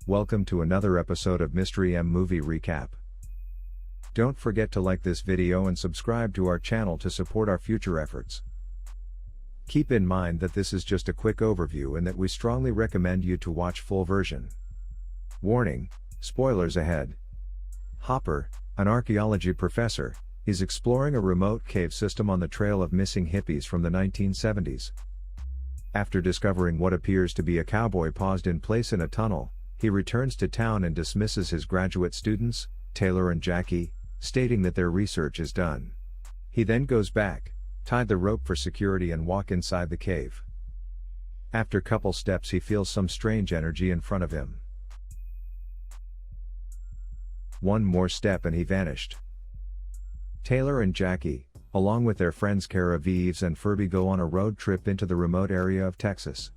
Welcome to another episode of Mystery M Movie Recap. Don't forget to like this video and subscribe to our channel to support our future efforts. Keep in mind that this is just a quick overview and that we strongly recommend you to watch full version. Warning, spoilers ahead. Hopper, an archaeology professor, is exploring a remote cave system on the trail of missing hippies from the 1970s. After discovering what appears to be a cowboy paused in place in a tunnel, he returns to town and dismisses his graduate students, Taylor and Jackie, stating that their research is done. He then goes back, tied the rope for security and walk inside the cave. After couple steps he feels some strange energy in front of him. One more step and he vanished. Taylor and Jackie, along with their friends Kara Vives and Furby, go on a road trip into the remote area of Texas.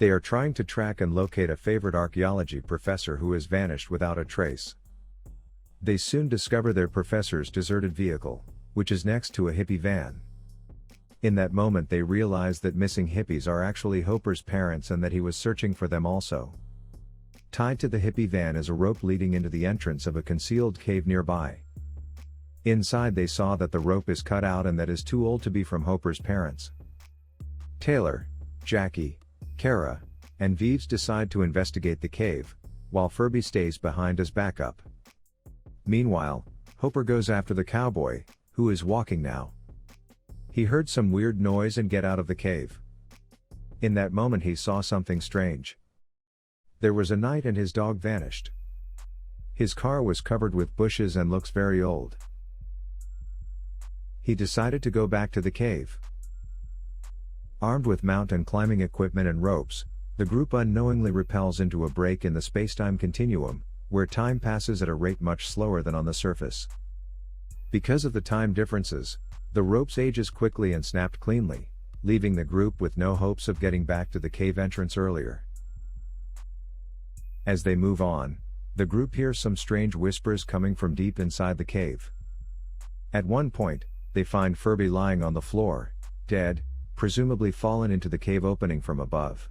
They are trying to track and locate a favorite archaeology professor who has vanished without a trace. They soon discover their professor's deserted vehicle, which is next to a hippie van. In that moment they realize that missing hippies are actually Hopper's parents and that he was searching for them also. Tied to the hippie van is a rope leading into the entrance of a concealed cave nearby. Inside they saw that the rope is cut out and that is too old to be from Hopper's parents. Taylor, Jackie, Kara, and Vives decide to investigate the cave, while Furby stays behind as backup. Meanwhile, Hopper goes after the cowboy, who is walking now. He heard some weird noise and get out of the cave. In that moment he saw something strange. There was a night and his dog vanished. His car was covered with bushes and looks very old. He decided to go back to the cave. Armed with mountain climbing equipment and ropes, the group unknowingly rappels into a break in the spacetime continuum, where time passes at a rate much slower than on the surface. Because of the time differences, the ropes ages quickly and snapped cleanly, leaving the group with no hopes of getting back to the cave entrance earlier. As they move on, the group hears some strange whispers coming from deep inside the cave. At one point, they find Furby lying on the floor, dead, presumably fallen into the cave opening from above.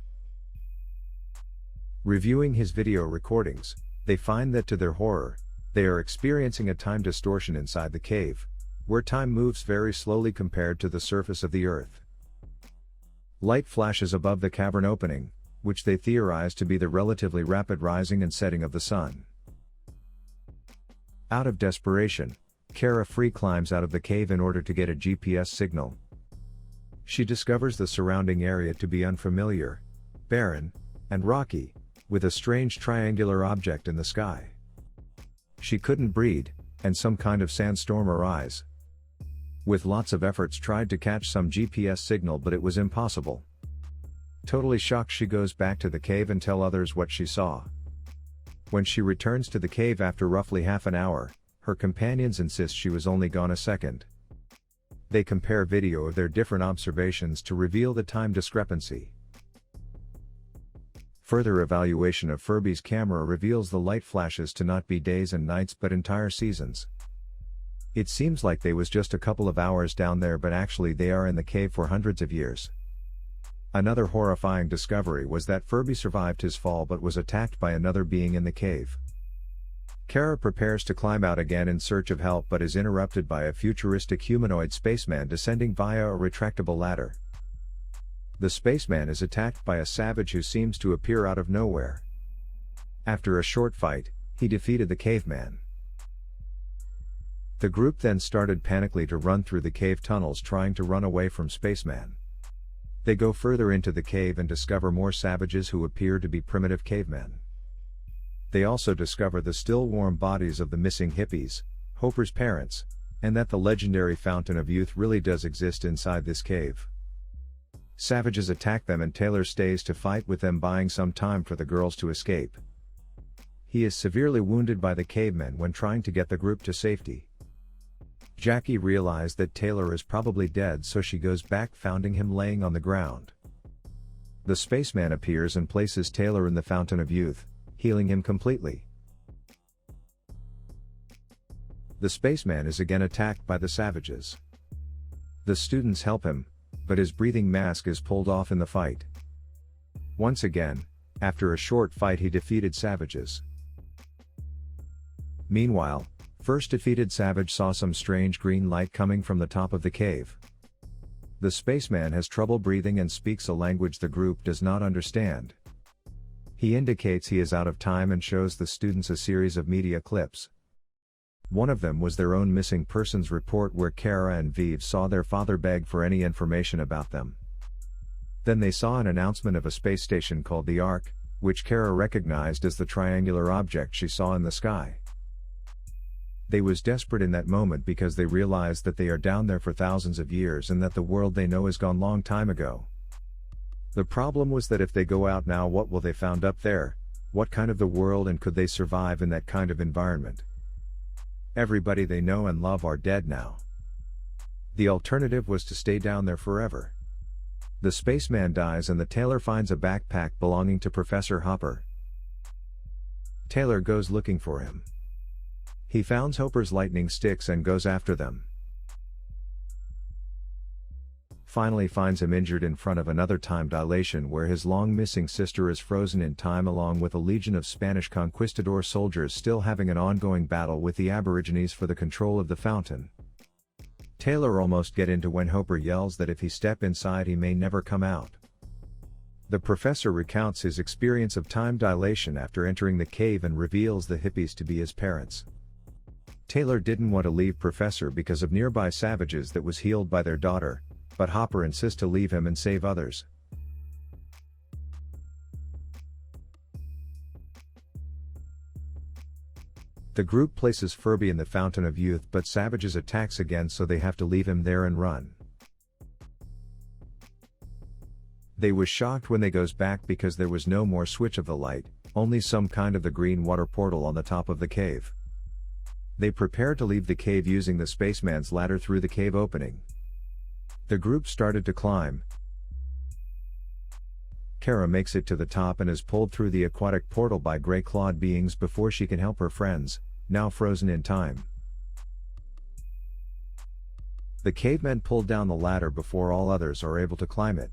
Reviewing his video recordings, they find that to their horror, they are experiencing a time distortion inside the cave, where time moves very slowly compared to the surface of the Earth. Light flashes above the cavern opening, which they theorize to be the relatively rapid rising and setting of the sun. Out of desperation, Kara free climbs out of the cave in order to get a GPS signal. She discovers the surrounding area to be unfamiliar, barren, and rocky, with a strange triangular object in the sky. She couldn't breathe, and some kind of sandstorm arise. With lots of efforts tried to catch some GPS signal, but it was impossible. Totally shocked, she goes back to the cave and tell others what she saw. When she returns to the cave after roughly half an hour, her companions insist she was only gone a second. They compare video of their different observations to reveal the time discrepancy. Further evaluation of Furby's camera reveals the light flashes to not be days and nights but entire seasons. It seems like they was just a couple of hours down there, but actually they are in the cave for hundreds of years. Another horrifying discovery was that Furby survived his fall but was attacked by another being in the cave. Kara prepares to climb out again in search of help but is interrupted by a futuristic humanoid spaceman descending via a retractable ladder. The spaceman is attacked by a savage who seems to appear out of nowhere. After a short fight, he defeated the caveman. The group then started panically to run through the cave tunnels trying to run away from spaceman. They go further into the cave and discover more savages who appear to be primitive cavemen. They also discover the still warm bodies of the missing hippies, Hopper's parents, and that the legendary Fountain of Youth really does exist inside this cave. Savages attack them and Taylor stays to fight with them, buying some time for the girls to escape. He is severely wounded by the cavemen when trying to get the group to safety. Jackie realized that Taylor is probably dead, so she goes back, finding him laying on the ground. The spaceman appears and places Taylor in the Fountain of Youth, healing him completely. The spaceman is again attacked by the savages. The students help him, but his breathing mask is pulled off in the fight. Once again, After a short fight he defeated savages. Meanwhile, first defeated savage saw some strange green light coming from the top of the cave. The spaceman has trouble breathing and speaks a language the group does not understand. He indicates he is out of time and shows the students a series of media clips. One of them was their own missing persons report where Kara and Vive saw their father beg for any information about them. Then they saw an announcement of a space station called the Ark, which Kara recognized as the triangular object she saw in the sky. They was desperate in that moment because they realized that they are down there for thousands of years and that the world they know is gone long time ago. The problem was that if they go out now, what will they found up there, what kind of the world, and could they survive in that kind of environment? Everybody they know and love are dead now. The alternative was to stay down there forever. The spaceman dies and the tailor finds a backpack belonging to Professor Hopper. Taylor goes looking for him. He founds Hopper's lightning sticks and goes after them. Finally finds him injured in front of another time dilation where his long missing sister is frozen in time along with a legion of Spanish conquistador soldiers still having an ongoing battle with the Aborigines for the control of the fountain. Taylor almost get into when Hopper yells that if he step inside he may never come out. The professor recounts his experience of time dilation after entering the cave and reveals the hippies to be his parents. Taylor didn't want to leave Professor because of nearby savages that was healed by their daughter, but Hopper insists to leave him and save others. The group places Furby in the Fountain of Youth, but savages attacks again, so they have to leave him there and run. They was shocked when they goes back because there was no more switch of the light, only some kind of the green water portal on the top of the cave. They prepare to leave the cave using the spaceman's ladder through the cave opening. The group started to climb. Kara makes it to the top and is pulled through the aquatic portal by gray-clawed beings before she can help her friends, now frozen in time. The cavemen pull down the ladder before all others are able to climb it.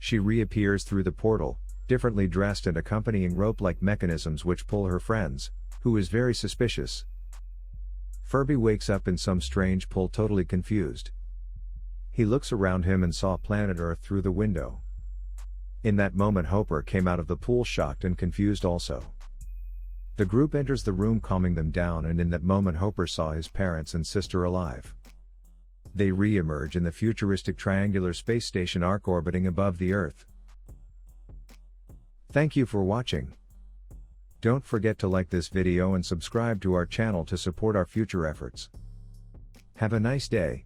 She reappears through the portal, differently dressed and accompanying rope-like mechanisms which pull her friends, who is very suspicious. Furby wakes up in some strange pull, totally confused. He looks around him and saw planet Earth through the window. In that moment Hopper came out of the pool shocked and confused also. The group enters the room calming them down, and in that moment Hopper saw his parents and sister alive. They re-emerge in the futuristic triangular space station Ark orbiting above the Earth. Thank you for watching. Don't forget to like this video and subscribe to our channel to support our future efforts. Have a nice day.